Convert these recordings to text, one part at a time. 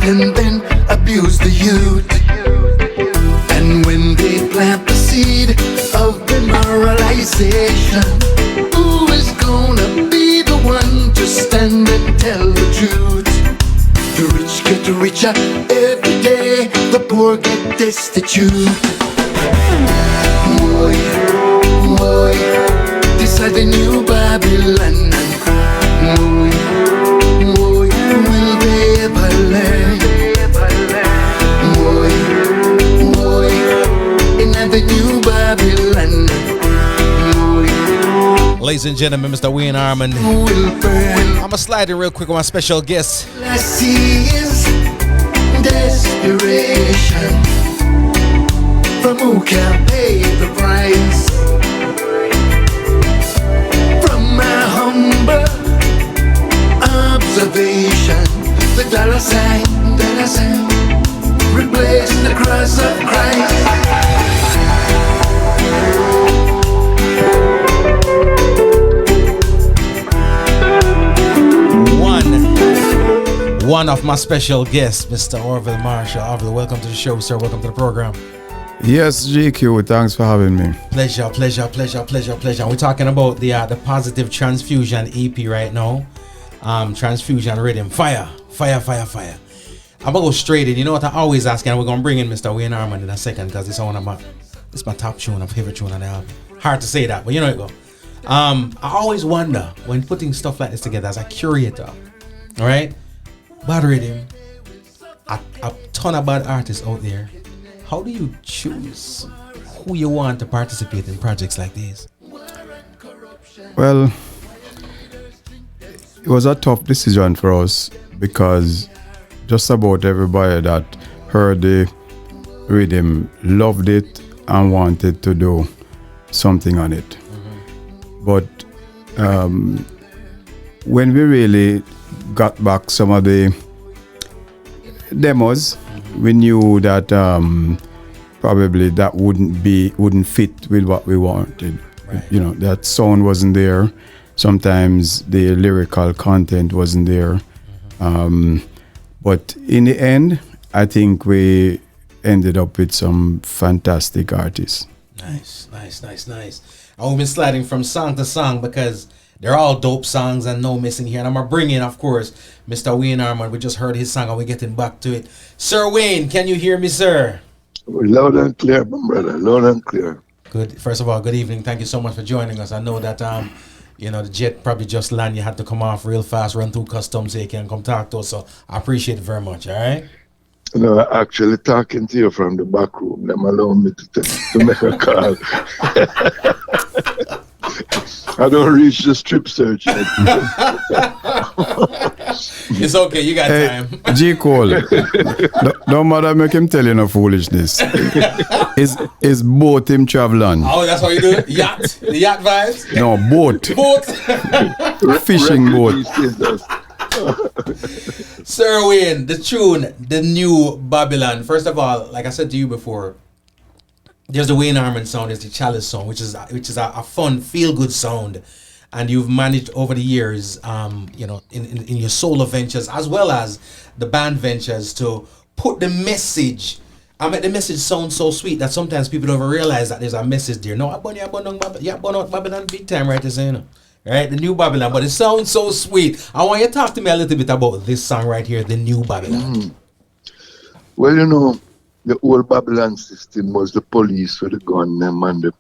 and then abuse the youth. And when they plant the seed of demoralization, who is gonna be the one to stand and tell the truth? The rich get richer every day, the poor get destitute. Boy, boy, this is the new Babylon. Boy, boy, will they ever learn? Boy, boy, in the new Babylon. Ladies and gentlemen, Mr. Wayne Armond. I'm going to slide in real quick with my special guest. I see is desperation from who can pay the price. From my humble observation, the dollar sign, replace the cross of Christ. One of my special guests, Mr. Orville Marshall. Orville, welcome to the show, sir. Welcome to the program. Yes, GQ, thanks for having me. Pleasure. We're talking about the Positive Transfusion EP right now. Transfusion Rhythm. Fire. I'm gonna go straight in. You know what I always ask, and we're gonna bring in Mr. Wayne Armond in a second because it's my top tune, my favorite tune on the album. Hard to say that, but you know it go. I always wonder when putting stuff like this together as a curator, all right? Bad rhythm, a ton of bad artists out there. How do you choose who you want to participate in projects like these? Well, it was a tough decision for us because just about everybody that heard the rhythm loved it and wanted to do something on it. Mm-hmm. But when we really got back some of the demos, we knew that probably that wouldn't fit with what we wanted. Right. You know, that sound wasn't there. Sometimes the lyrical content wasn't there. Mm-hmm. But in the end, I think we ended up with some fantastic artists. Nice. And we've been sliding from song to song because they're all dope songs and no missing here. And I'm going to bring in, of course, Mr. Wayne Armond. We just heard his song and we're getting back to it. Sir Wayne, can you hear me, sir? Loud and clear, my brother. Loud and clear. Good. First of all, good evening. Thank you so much for joining us. I know that, the jet probably just landed. You had to come off real fast, run through customs so you can come talk to us. So I appreciate it very much, all right? No, actually talking to you from the back room. Them allow me to make a call. I don't reach the strip search yet. It's okay, you got time. G. Cole, don't matter, make him tell you no foolishness. It's boat him traveling. Oh, that's how you do it? Yacht? The yacht vibes? No, boat. Fishing boat. Sir Wayne, the tune, the new Babylon. First of all, like I said to you before, there's the Wayne Armond sound, there's the Chalice sound, which is a fun, feel-good sound. And you've managed over the years, in your solo ventures as well as the band ventures to put the message. I mean, the message sounds so sweet that sometimes people don't even realize that there's a message there. No, I burn out Babylon big time right there, you know. Right, the new Babylon, but it sounds so sweet. I want you to talk to me a little bit about this song right here, the new Babylon. Mm. Well, the old Babylon system was the police with the gun them and the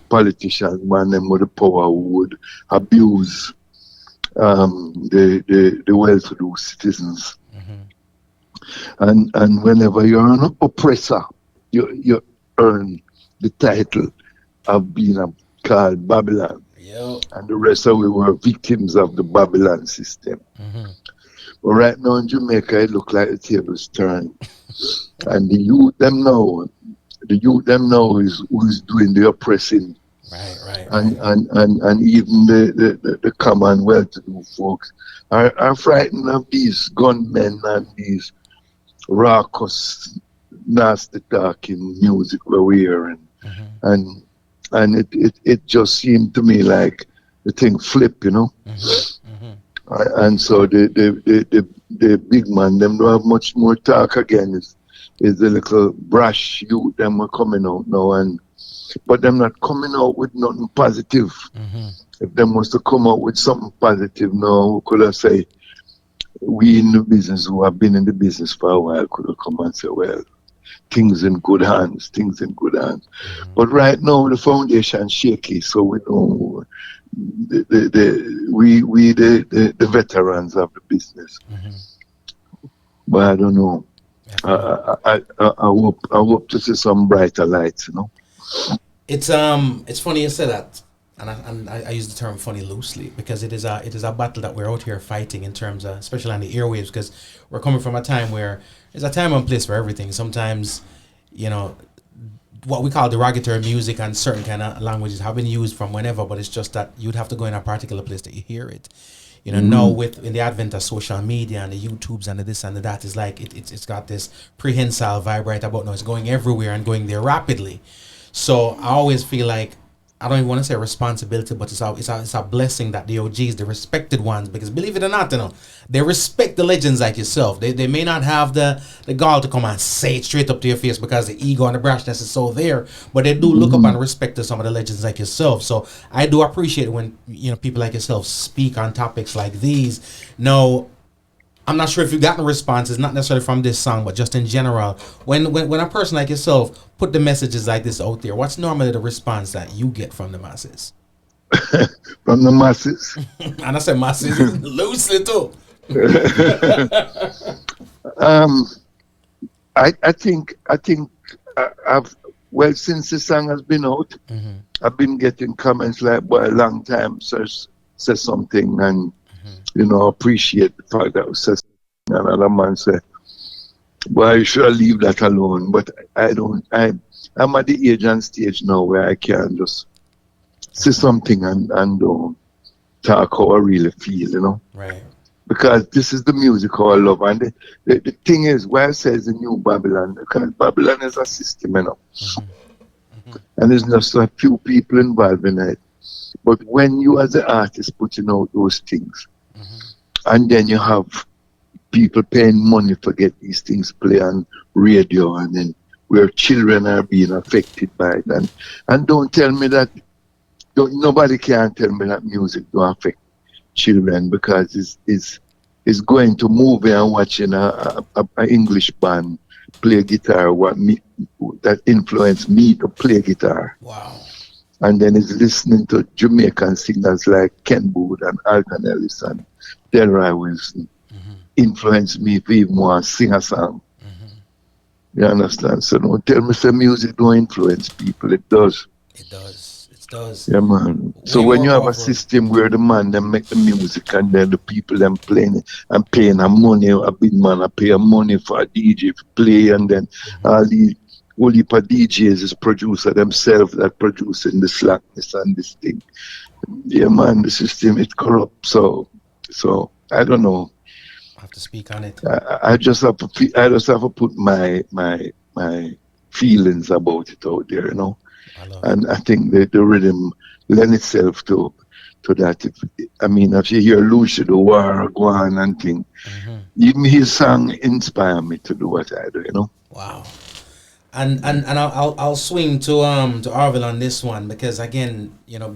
politicians, man, them with the power who would abuse the well-to-do citizens. Mm-hmm. And whenever you're an oppressor, you earn the title of being called Babylon. Yep. And the rest of we were victims of the Babylon system. Mm-hmm. But right now in Jamaica, it looks like the tables turn. And the youth them now is who's doing the oppressing. Right. And even the common well-to-do folks are frightened of these gunmen and these raucous, nasty talking music where we are. And it just seemed to me like the thing flipped, you know. Mm-hmm. And so the the big man, them don't have much more talk again. Is the little brash youth them are coming out now, but them not coming out with nothing positive. If them was to come out with something positive now, could have say we in the business who have been in the business for a while could have come and say, well, things in good hands. But right now the foundation shaky, so we don't the veterans of the business. But I don't know. I hope to see some brighter lights, you know. It's funny you say that, and I use the term funny loosely because it is a battle that we're out here fighting in terms of, especially on the airwaves, because we're coming from a time where there's a time and place for everything. Sometimes, you know, what we call derogatory music and certain kind of languages have been used from whenever, but it's just that you'd have to go in a particular place that you hear it. You know, now in the advent of social media and the YouTubes and the this and the that, is like it's got this prehensile vibe right about now. It's going everywhere and going there rapidly. So I always feel like, I don't even want to say responsibility, but it's a blessing that the OGs, the respected ones, because believe it or not, you know, they respect the legends like yourself. They may not have the gall to come and say it straight up to your face because the ego and the brashness is so there, but they do look up and respect to some of the legends like yourself. So I do appreciate when, you know, people like yourself speak on topics like these. Now, I'm not sure if you gotten responses, not necessarily from this song, but just in general. When a person like yourself put the messages like this out there, what's normally the response that you get from the masses? From the masses? And I say masses loosely too. I think I've, well, since the song has been out, I've been getting comments like, boy, a long time says something, and you know, appreciate the fact that we said something. Another man say, well, you should leave that alone. But I'm at the age and stage now where I can just say something and talk how I really feel, you know. Right. Because this is the music how I love. And the thing is, why I say it's a new Babylon, because Babylon is a system, you know. And there's just a few people involved in it. But when you as an artist putting out those things, and then you have people paying money to get these things play on radio, and then where children are being affected by it. And don't tell me that, nobody can tell me that music don't affect children, because it's going to movie and watching a English band play guitar, that influenced me to play guitar. Wow. And then it's listening to Jamaican singers like Ken Boothe and Alton Ellis and Delroy Wilson. Influenced me to even want to sing a song. You understand? So don't tell me the music don't influence people. It does. It does. It does. Yeah, man. So when you have a system where the man them make the music and then the people them playing it and paying a money, a big man pay a money for a DJ to play, and then all the whole heap of DJs is producer themselves that producing the slackness and this thing. Yeah, man, the system is corrupt. So I don't know. I have to speak on it. I just have to put my feelings about it out there, you know. And I think the rhythm lend itself to that. If you hear Lucia the War go on and thing, even his song inspire me to do what I do, you know. Wow. And I'll swing to Orville on this one, because again, you know,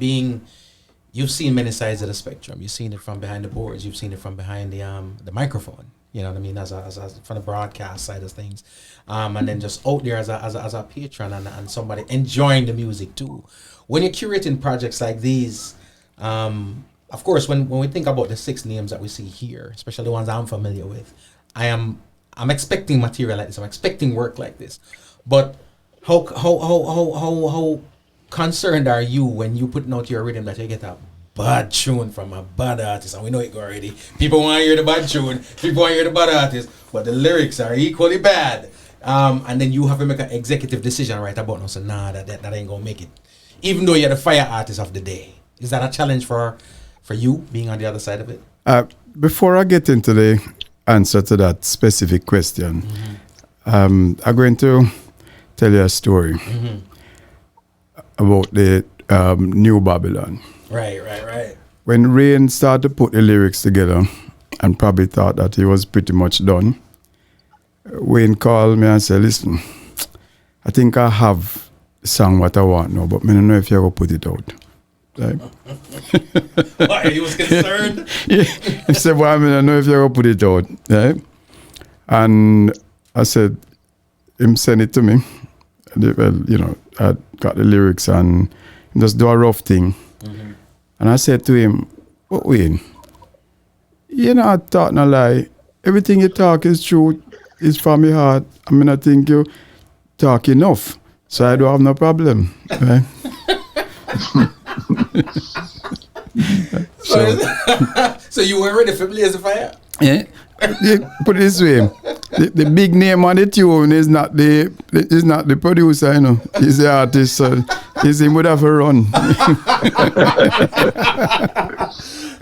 you've seen many sides of the spectrum. You've seen it from behind the boards. You've seen it from behind the microphone. You know what I mean? As from the broadcast side of things, and then just out there as a patron and somebody enjoying the music too. When you're curating projects like these, of course, when we think about the 6 names that we see here, especially the ones I'm familiar with, I'm expecting material like this. I'm expecting work like this. But how concerned are you when you putting out your rhythm that you get a bad tune from a bad artist? And we know it already. People want to hear the bad tune. People want to hear the bad artist. But the lyrics are equally bad. And then you have to make an executive decision right about now. So that ain't going to make it. Even though you're the fire artist of the day. Is that a challenge for you being on the other side of it? Before I get into the answer to that specific question, I'm going to tell you a story about the new Babylon. Right. When Rain started to put the lyrics together, and probably thought that he was pretty much done. Wayne called me and said, listen, I think I have the song what I want now, but I don't know if you're going to put it out. Right? Why? He was concerned? Yeah. He said, well, I don't know if you're going to put it out. Right? And I said, him send it to me. Well, you know, I got the lyrics and just do a rough thing. Mm-hmm. And I said to him, what Wayne? You're not talking a lie. Everything you talk is true. It's from your heart. I mean, I think you talk enough. So I don't have no problem. Right? So you were ready for Blaze the Fire? Yeah. Put it this way. The big name on the tune is not the producer, you know. He's the artist, so he's him would have a run.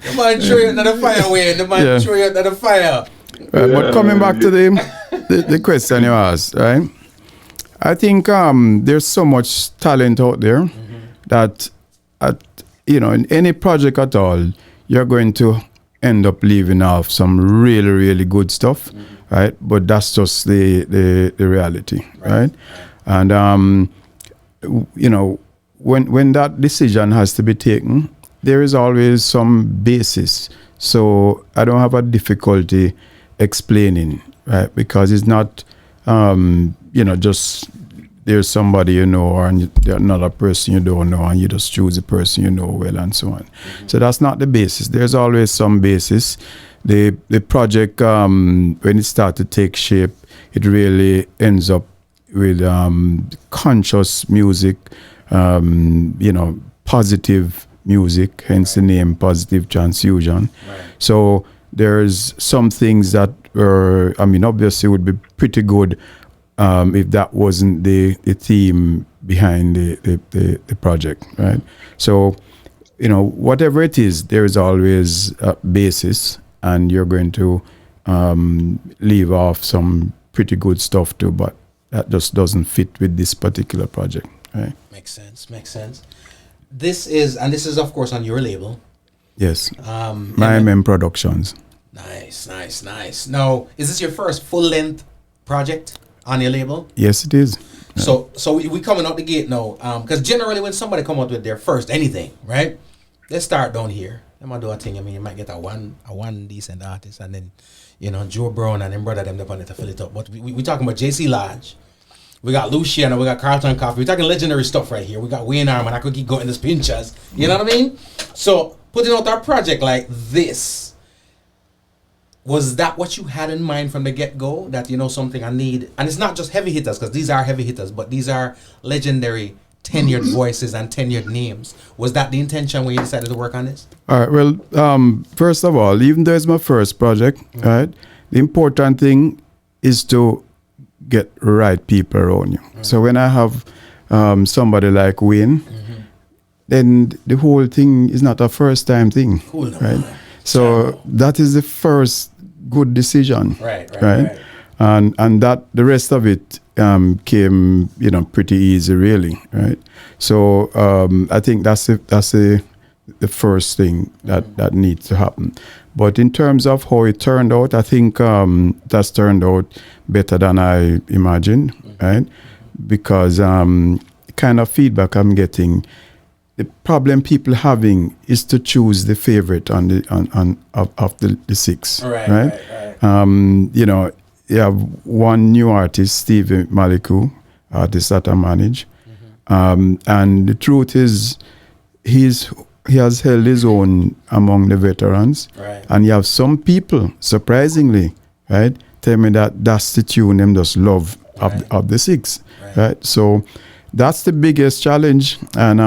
The man throw you another fire away. The man throw you another fire. Right, but coming back to the question you asked, right? I think there's so much talent out there that in any project at all, you're going to end up leaving off some really, really good stuff, right? But that's just the reality, right? And when that decision has to be taken, there is always some basis. So I don't have a difficulty explaining, right? Because it's not, just there's somebody you know or another person you don't know and you just choose the person you know well and so on. So that's not the basis. There's always some basis. The project, when it starts to take shape, it really ends up with conscious music, positive music, hence the name Positive Transfusion. Right. So there's some things that obviously would be pretty good if that wasn't the theme behind the project, right? So, whatever it is, there is always a basis, and you're going to leave off some pretty good stuff too, but that just doesn't fit with this particular project, right? Makes sense. This is of course on your label. Yes. My Productions. Nice. Now, is this your first full-length project on your label? Yes, it is. So we coming out the gate now, because generally when somebody come out with their first anything, right? Let's start down here. They might do a thing. I mean, you might get a one decent artist, and then Joe Brown and them brother them up on it to fill it up. But we talking about JC Lodge. We got Luciano, we got Carlton Coffee. We're talking legendary stuff right here. We got Wayne Armond. I could keep going this pinchers. You know what I mean? So putting out our project like this, was that what you had in mind from the get-go? That, something I need? And it's not just heavy hitters, because these are heavy hitters, but these are legendary tenured voices and tenured names. Was that the intention when you decided to work on this? All right. Well, first of all, even though it's my first project, right, the important thing is to get right people around you. So when I have somebody like Wayne, then the whole thing is not a first-time thing, right? So that is the first good decision, right? And that the rest of it came, pretty easy, really, right? So I think that's the first thing that needs to happen. But in terms of how it turned out, I think that's turned out better than I imagined, right? Because kind of feedback I'm getting, the problem people having is to choose the favorite of the six, right? You have one new artist, Steve Maliku, artist that I manage, and the truth is, he has held his own among the veterans, and you have some people, surprisingly, right, tell me that's the tune them just love of the six, right? So that's the biggest challenge, and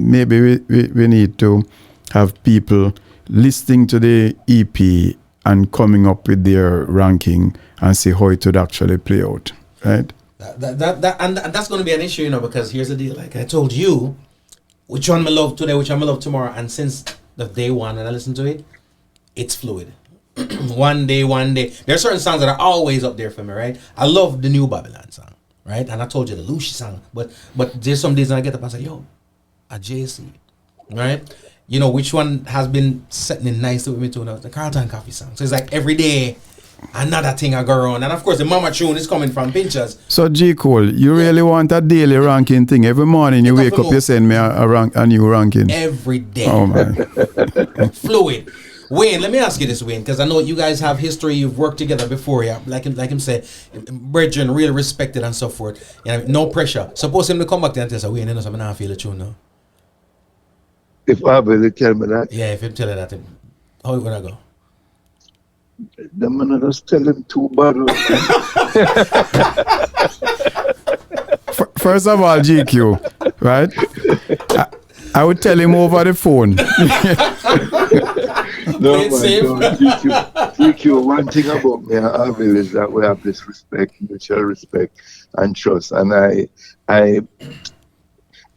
maybe we need to have people listening to the EP and coming up with their ranking and see how it would actually play out, right? And that's going to be an issue, because here's the deal. Like I told you, which one I love today, which one I love tomorrow, and since the day one and I listen to it, it's fluid. One day. There are certain songs that are always up there for me, right? I love the new Babylon song, right? And I told you the Lucy song, but there's some days when I get up and say, yo, a JC, right? you know, which one has been setting in nicely with me too? The Carlton Coffee song. So it's like every day, another thing I go around. And of course, the Mama Tune is coming from Pinchers. So G. Cole, you really want a daily ranking thing? Every morning you wake up, you send me a new ranking. Every day. Oh, man. Fluid. Wayne, let me ask you this, Wayne, because I know you guys have history. You've worked together before. Yeah, like him said, brethren, really respected and so forth. You know, no pressure. Suppose him to come back there and tell us, Wayne, you know, something I feel the tune now. If I will tell me that, Yeah, if him tell you that, how it would I go? the man just tell him too bad. First of all, GQ, right? I would tell him over the phone. No, man, GQ, one thing about me and Arville is that we have this respect, mutual respect and trust. And I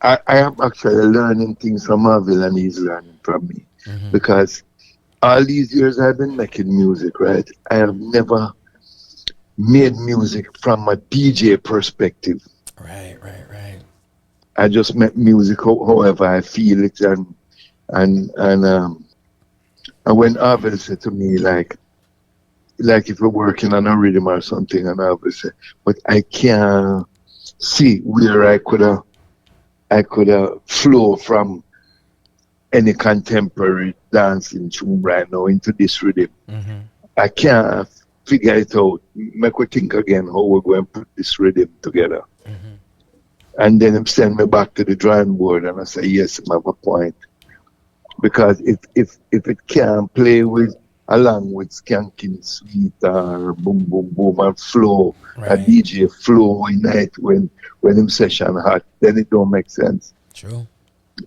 am actually learning things from Arville and he's learning from me. Mm-hmm. Because all these years I've been making music, right? I have never made music from a DJ perspective. Right. I just make music however I feel it, and when Arville said to me like if we're working on a rhythm or something, and Arville said, but I can't see where I could flow from any contemporary dancing tune right now into this rhythm. Mm-hmm. I can't figure it out. Make we think again how we're going to put this rhythm together. Mm-hmm. And then him send me back to the drawing board, and I say, yes, I have a point. Because if it can't play with along with Skanking Sweet or Boom Boom Boom and flow, right. A DJ flow in night when him session hot, then it don't make sense. True.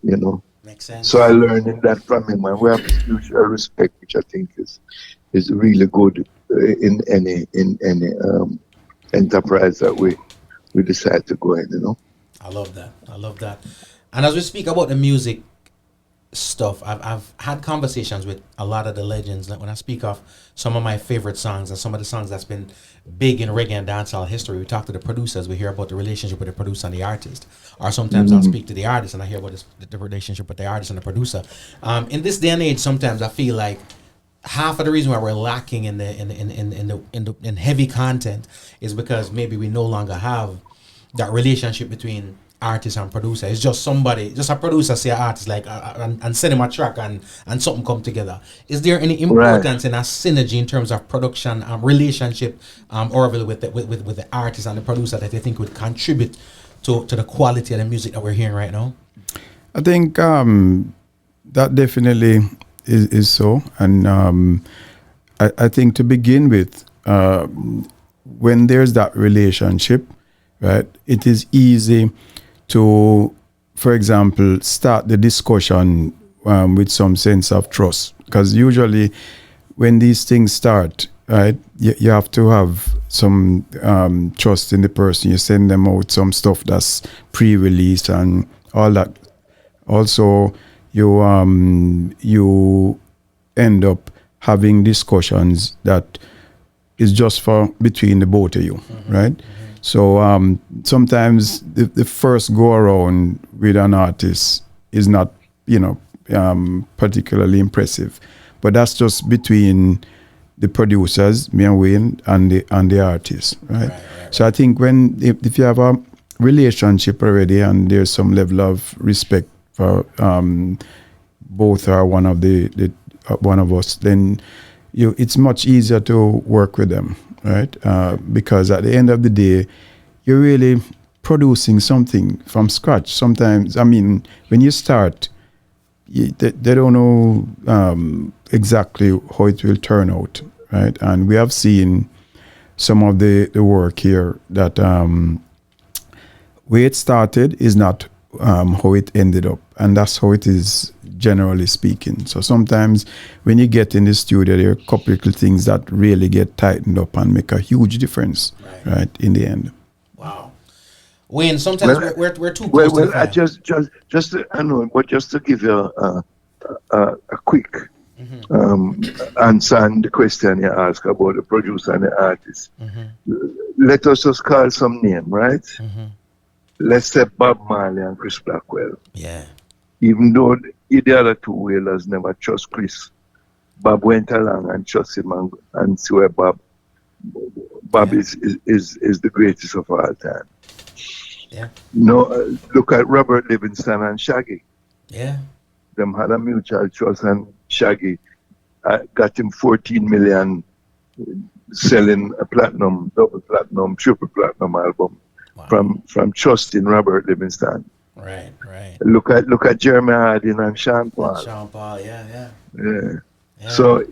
You know. Makes sense. So I learned that from him, and we have mutual respect, which I think is really good in any enterprise that we decide to go in, you know. I love that. And as we speak about the music stuff, I've had conversations with a lot of the legends. Like when I speak of some of my favorite songs and some of the songs that's been big in reggae and dancehall history, we talk to the producers, we hear about the relationship with the producer and the artist. Or sometimes I'll speak to the artist and I hear about the relationship with the artist and the producer. In this day and age, sometimes I feel like half of the reason why we're lacking in heavy content is because maybe we no longer have that relationship between artist and producer. It's just a producer say an artist like and send him a track and something come together. Is there any importance in a synergy in terms of production relationship Orville with the artist and the producer that they think would contribute to the quality of the music that we're hearing right now? I think that definitely is so, and I think to begin with, when there's that relationship, right, it is easy to, for example, start the discussion with some sense of trust. Because usually when these things start, right, you have to have some trust in the person. You send them out some stuff that's pre-released and all that. Also, you end up having discussions that is just for between the both of you, right? So sometimes the first go around with an artist is not, particularly impressive, but that's just between the producers, me and Wayne, and the artist, right? So I think if you have a relationship already and there's some level of respect for both are one of one of us, then it's much easier to work with them. Right, because at the end of the day, you're really producing something from scratch. Sometimes, I mean, when you start, they don't know exactly how it will turn out, right? And we have seen some of the work here that where it started is not how it ended up, and that's how it is generally speaking. So sometimes when you get in the studio, there are a couple of things that really get tightened up and make a huge difference, right in the end. Wow. Wayne, sometimes we're too close to the I just to give you a quick answer on the question you asked about the producer and the artist. Let us just call some name, right? Let's say Bob Marley and Chris Blackwell. Yeah. even though the other two whalers never trust Chris, Bob went along and trust him and see where Bob is the greatest of all time. Yeah. Look at Robert Livingston and Shaggy. Yeah. Them had a mutual trust, and Shaggy got him 14 million selling a platinum, double platinum, triple platinum album from trusting Robert Livingston. Right. Look at Jeremy Hardin and Sean Paul. Yeah. So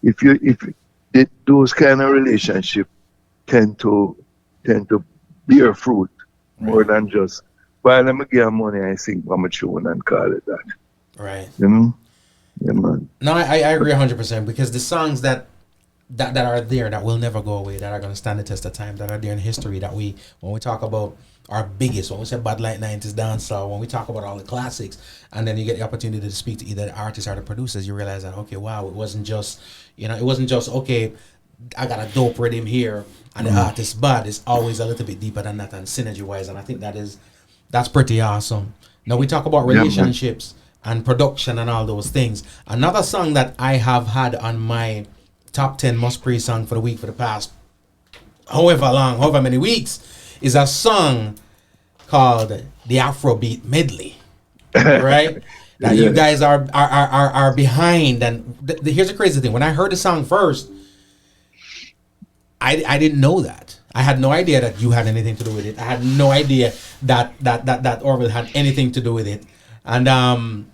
if those kind of relationships tend to bear fruit more than just, well, let me give money, I sing for my tune and call it that. Right. You know? Yeah, man. No, I agree 100% because the songs that are there that will never go away, that are going to stand the test of time, that are there in history, that when we talk about our biggest, when we say Bad Light 90s dancehall, when we talk about all the classics, and then you get the opportunity to speak to either the artists or the producers, you realize that, okay, wow, it wasn't just, okay, I got a dope rhythm here and the artist's bad. It's always a little bit deeper than that and synergy wise, and I think that's pretty awesome. Now we talk about relationships and production and all those things. Another song that I have had on my top 10 must play song for the week for the past however many weeks is a song called the Afrobeat Medley, right? That you guys are behind. And here's the crazy thing: when I heard the song first, I didn't know that. I had no idea that you had anything to do with it. I had no idea that Orville had anything to do with it. And I'm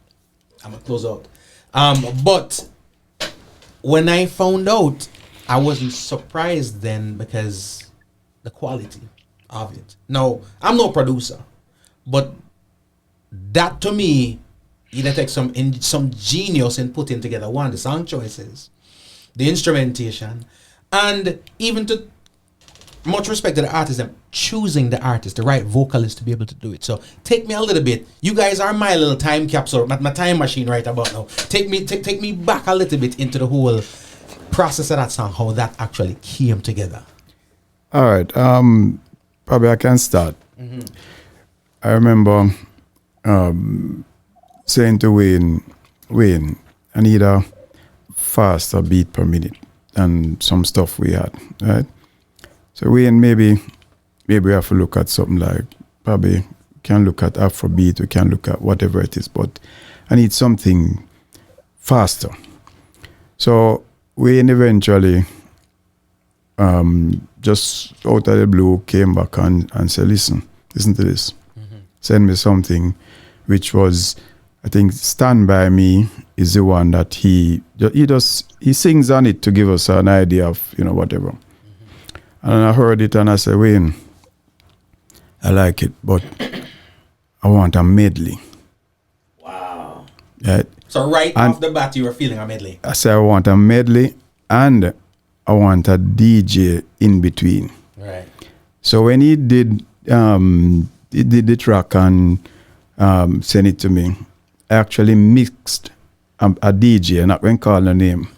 gonna close out. But when I found out, I wasn't surprised then because the quality of it. No, I'm no producer, but that to me, it takes some genius in putting together the song choices, the instrumentation, and even to much respect to the artist, them choosing the artist, the right vocalist to be able to do it. So take me a little bit. You guys are my little time capsule, my time machine right about now. Take me back a little bit into the whole process of that song, how that actually came together. All right. Probably I can start. Mm-hmm. I remember saying to Wayne, I need a faster beat per minute and some stuff we had, right? So Wayne, maybe we have to look at something like, probably can look at Afrobeat, we can look at whatever it is, but I need something faster. So Wayne eventually, just out of the blue, came back and said, listen to this. Mm-hmm. Send me something, which was, I think, Stand By Me is the one that he sings on it to give us an idea of, whatever. Mm-hmm. And I heard it and I said, Wayne, I like it, but I want a medley. Wow. Right? So off the bat, you were feeling a medley. I said, I want a medley and I want a DJ in between. Right. So when he did the track and sent it to me, I actually mixed a DJ, I'm not going to call her name,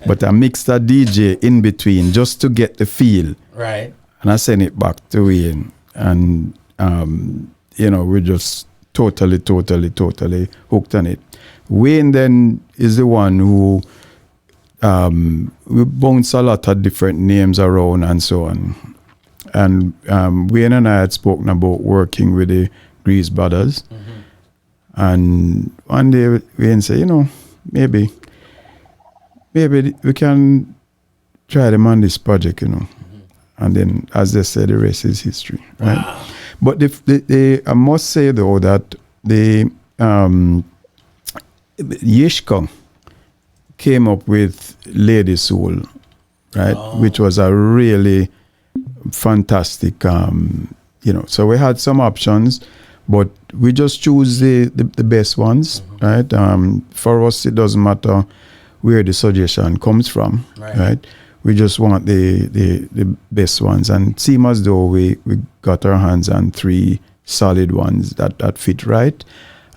but I mixed a DJ in between just to get the feel. Right. And I sent it back to Wayne. And, we're just totally hooked on it. Wayne then is the one who we bounce a lot of different names around and so on. And Wayne and I had spoken about working with the Grease Brothers. Mm-hmm. And one day Wayne said, maybe we can try them on this project, Mm-hmm. And then, as they say, the rest is history, right? Wow. But I must say, though, that the Yishka came up with Lady Soul, right? Oh. Which was a really fantastic, so we had some options, but we just choose the best ones, mm-hmm. right? For us, it doesn't matter where the suggestion comes from, right? We just want the best ones, and it seemed as though we got our hands on 3 solid ones that fit right.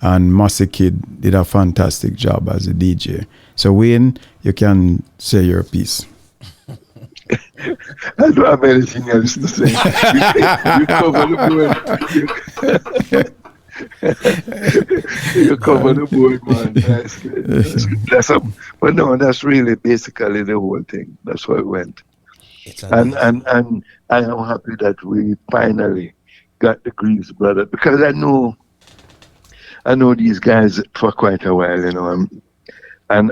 And Massey Kid did a fantastic job as a DJ. So Wayne, you can say your piece. I don't have anything else to say. You covered the word. You cover the board, man. But no, that's really basically the whole thing. That's how it went. It's a And nice. I am happy that we finally got the Greaves brother, because I know these guys for quite a while, and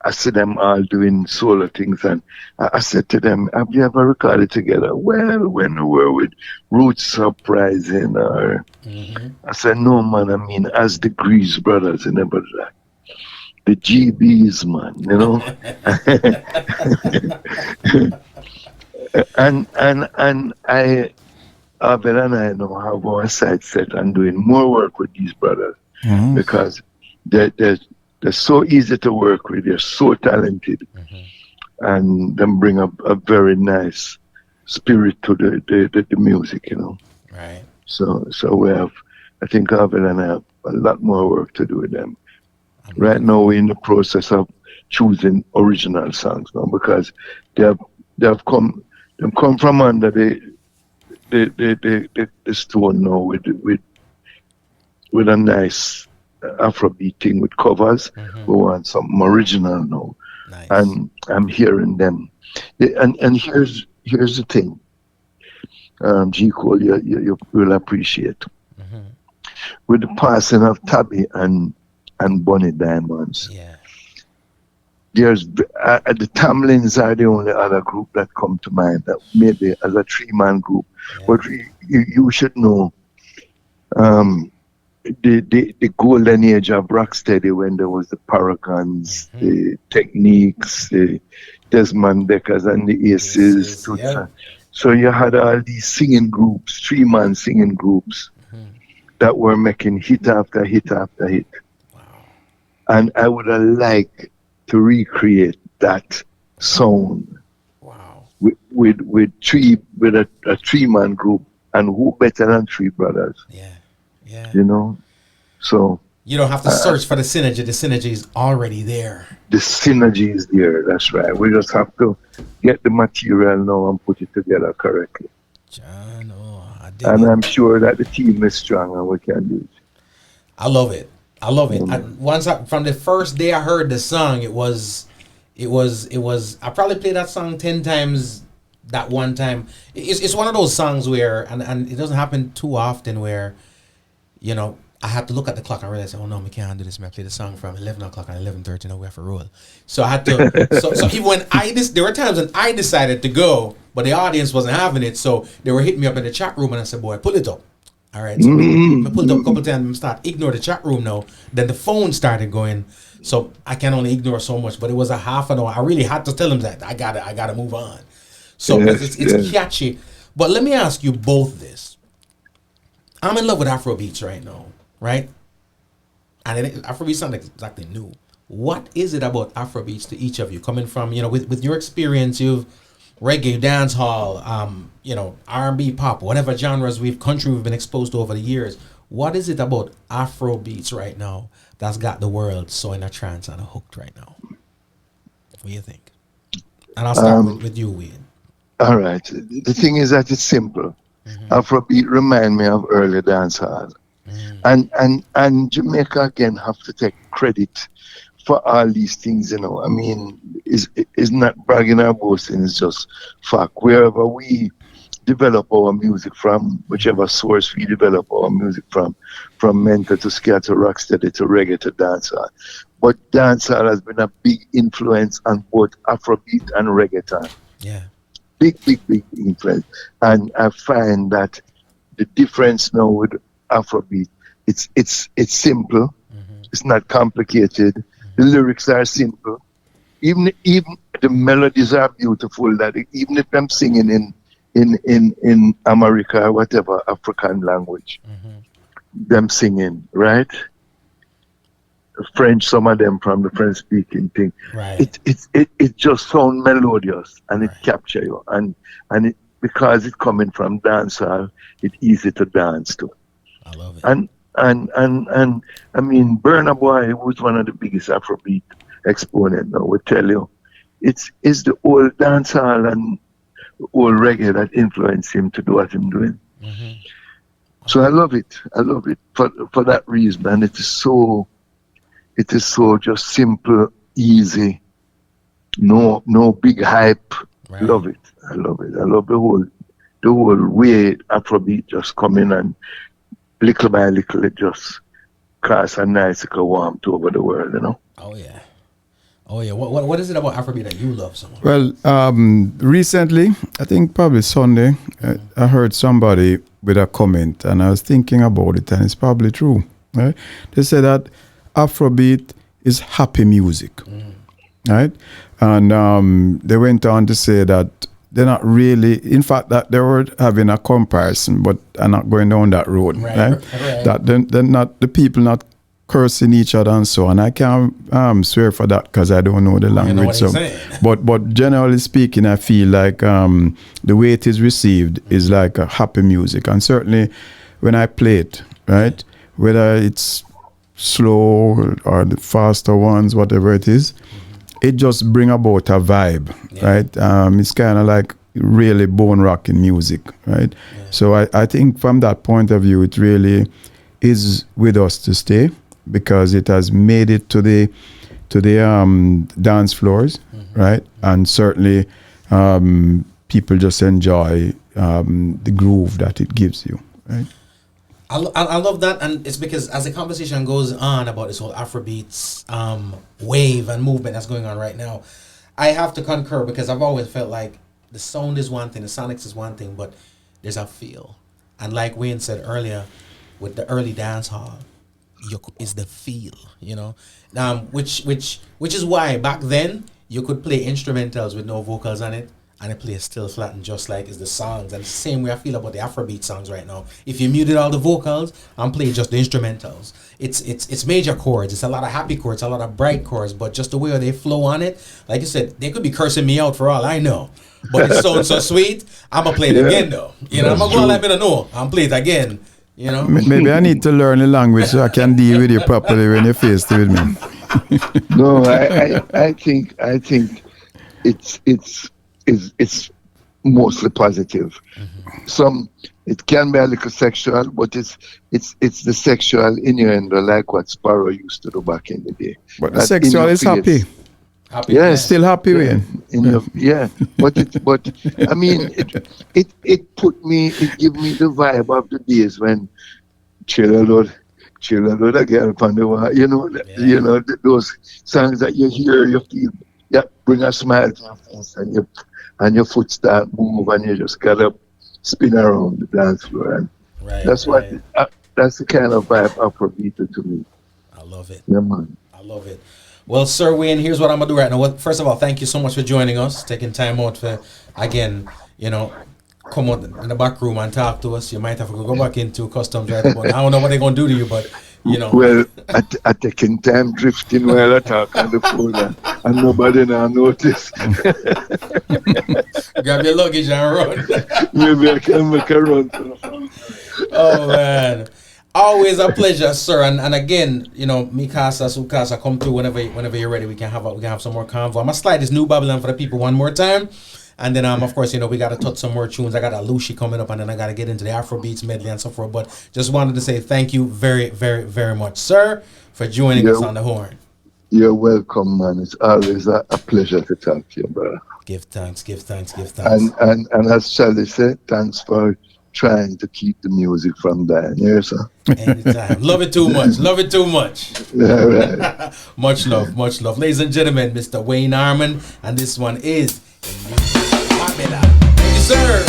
I see them all doing solo things, and I said to them, "Have you ever recorded together?" Well, when we were with Roots Uprising, or I said, "No, man. I mean, as the Greaves brothers, but like the GBs, man, and I, Abel and I now have our sights set on doing more work with these brothers, because they're so easy to work with. They're so talented, and them bring up a very nice spirit to the music, Right. So we have, I think Abel and I have a lot more work to do with them. Right now we're in the process of choosing original songs now, because they have come from under the stone now with a nice Afrobeat thing with covers. We want something original now, Nice. and I'm hearing them. And here's the thing, G Cole, you will appreciate, with the passing of Tabby and Bonnie Diamonds. Yeah. There's the Tamlins are the only other group that come to mind, that maybe as a 3-man group. Yeah. But you should know, the golden age of Rocksteady, when there was the Paragons, the Techniques, the Desmond Deckers, and the Aces. Yeah. So you had all these singing groups, 3-man singing groups, that were making hit after hit after hit. Wow. And I would have liked to recreate that sound. Wow. With a 3-man group, and who better than 3 brothers? Yeah. Yeah. So You don't have to search for the synergy. The synergy is already there. the synergy is there. That's right. We just have to get the material now and put it together correctly. John, I did And it. I'm sure that the team is strong and we can do it. I love it. From the first day I heard the song, it was. I probably played that song 10 times. That one time, it's one of those songs where, and it doesn't happen too often, where, I had to look at the clock and realize, oh no, we can't do this. I play the song from 11 o'clock and 11:30. We have to roll. So I had to. so even when there were times when I decided to go, but the audience wasn't having it. So they were hitting me up in the chat room, and I said, boy, pull it up. All right. So I pulled it up a couple times and start ignore the chat room now. Then the phone started going. So I can only ignore so much. But it was a half an hour. I really had to tell them that I gotta move on. So it's catchy. But let me ask you both this. I'm in love with Afrobeats right now, right? And Afrobeats not exactly new. What is it about Afrobeats to each of you? Coming from, with your experience, you've reggae, dancehall, R&B, pop, whatever genres country we've been exposed to over the years. What is it about Afrobeats right now that's got the world so in a trance and hooked right now? What do you think? And I'll start with you, Wayne. All right. The thing is that it's simple. Afrobeat remind me of early dancehall. And Jamaica again have to take credit for all these things, I mean, it's not bragging or boasting, it's just fact. Wherever we develop our music from, whichever source we develop our music from Menta to Ska to Rocksteady to Reggae to dancehall. But dancehall has been a big influence on both Afrobeat and reggaeton. Yeah. Big influence. And I find that the difference now with Afrobeat, it's simple. It's not complicated. The lyrics are simple. Even the melodies are beautiful. That even if I'm singing in America or whatever African language, them singing, right? French, some of them from the French speaking thing. Right. It just sounds melodious and it captures you. And it, because it's coming from dancehall, it's easy to dance to. I love it. And I mean, Burna Boy, who was one of the biggest Afrobeat exponents, I would tell you, it's the old dancehall and old reggae that influenced him to do what he's doing. So I love it. I love it for that reason, and it is so just simple, easy. No big hype. Right. Love it. I love it. I love the whole way Afrobeat just come in, and little by little it just cast a nice little warmth over the world, you know. Oh yeah. What is it about Afrobeat that you love so much? Well, recently, I think probably Sunday, I heard somebody with a comment, and I was thinking about it, and it's probably true. Right? They said that Afrobeat is happy music, right? And they went on to say that they're not really, in fact, that they were having a comparison, but I'm not going down that road, right? That they're not, the people not cursing each other and so on. I can't swear for that because I don't know the language. But generally speaking, I feel like the way it is received is like a happy music. And certainly when I play it, right, whether it's slow or the faster ones, whatever it is, it just bring about a vibe, right? It's kind of like really bone rocking music, right? So I think from that point of view, it really is with us to stay, because it has made it to the dance floors, right? And certainly people just enjoy the groove that it gives you, right? I love that, and it's because as the conversation goes on about this whole Afrobeats wave and movement that's going on right now, I have to concur, because I've always felt like the sound is one thing, the sonics is one thing, but there's a feel. And like Wayne said earlier, with the early dance hall, is the feel, you know, which is why back then you could play instrumentals with no vocals on it, and it plays still flat and just like is the songs. And the same way I feel about the Afrobeat songs right now. If you muted all the vocals and play just the instrumentals, it's major chords, it's a lot of happy chords, a lot of bright chords, but just the way they flow on it, like you said, they could be cursing me out for all I know, but it sounds so sweet. I'm gonna play it again though, you know. I'm gonna go and let me know and play it again. You know, maybe I need to learn the language so I can deal with you properly when you're faced with me. No, I think it's mostly positive. It can be a little sexual, but it's the sexual innuendo, like what Sparrow used to do back in the day. But the sexual is happy. Yeah, still happy, Wayne. But I mean, it give me the vibe of the days when chill a lot again upon the wall. You know, those songs that you hear, you feel, bring a smile to your face, and your foot start move, and you just gotta spin around the dance floor, and that's the kind of vibe Afrobeat to me. I love it. Yeah, man. I love it. Well, Sir Wayne, here's what I'm gonna do right now. First of all, thank you so much for joining us, taking time out for, again, you know, come out in the back room and talk to us. You might have to go back into customs right about. I don't know what they're gonna do to you, but you know. Well, I taking time drifting while I talk on the phone, and nobody now notice. Grab your luggage and run. Maybe I can make a run to the phone. Oh man. Always a pleasure, sir. And again, you know, Mikasa, Sukasa, come through whenever you're ready. We can have some more convo. I'm gonna slide this new Babylon for the people one more time, and then of course, you know, we gotta touch some more tunes. I got a Lucy coming up, and then I gotta get into the Afrobeats medley and so forth. But just wanted to say thank you very, very, very much, sir, for joining us on the horn. You're welcome, man. It's always a pleasure to talk to you, brother. Give thanks. And as Charlie said, thanks for trying to keep the music from dying. Yes, sir. Anytime. Love it too much. Yeah, right. Much love. Ladies and gentlemen, Mr. Wayne Armond, and this one is Babylon. Thank you, sir.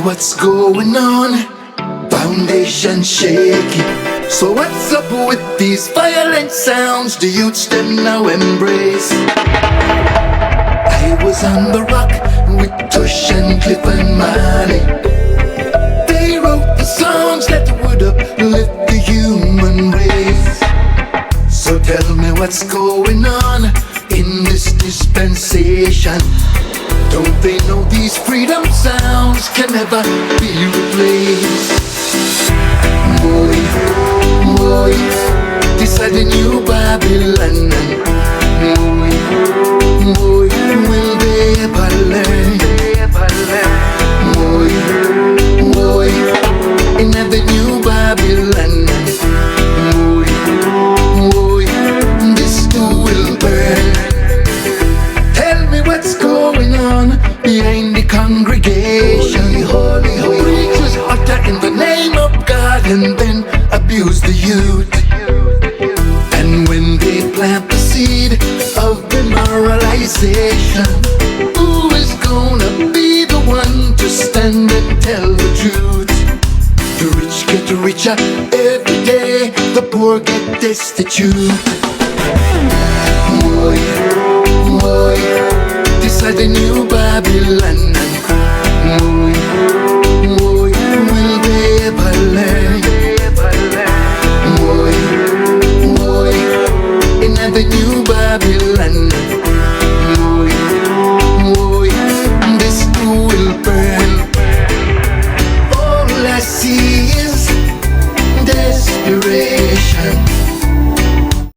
What's going on? Foundation shaky. So what's up with these violent sounds? The youths them now embrace. I was on the rock with Tush and Cliff and Marley. They wrote the songs that would uplift the human race. So tell me what's going on in this dispensation. Don't they know these freedom sounds can never be replaced? Boy, boy, this is the new Babylon. Boy, boy, will they ever learn? Boy, boy, in the new Babylon. Boy, boy, this too will burn. Tell me what's going on behind the congregation. Holy, holy, preachers utter in the name of God and then abuse the youth. And when they plant the seed of demoralization, who is gonna be the one to stand and tell the truth? The rich get richer every day, the poor get destitute. Boy, boy, this is the new Babylon. Boy, boy, will they ever learn? Boy, boy, in the new Babylon. Boy, boy, this too will burn. All I see is desperation.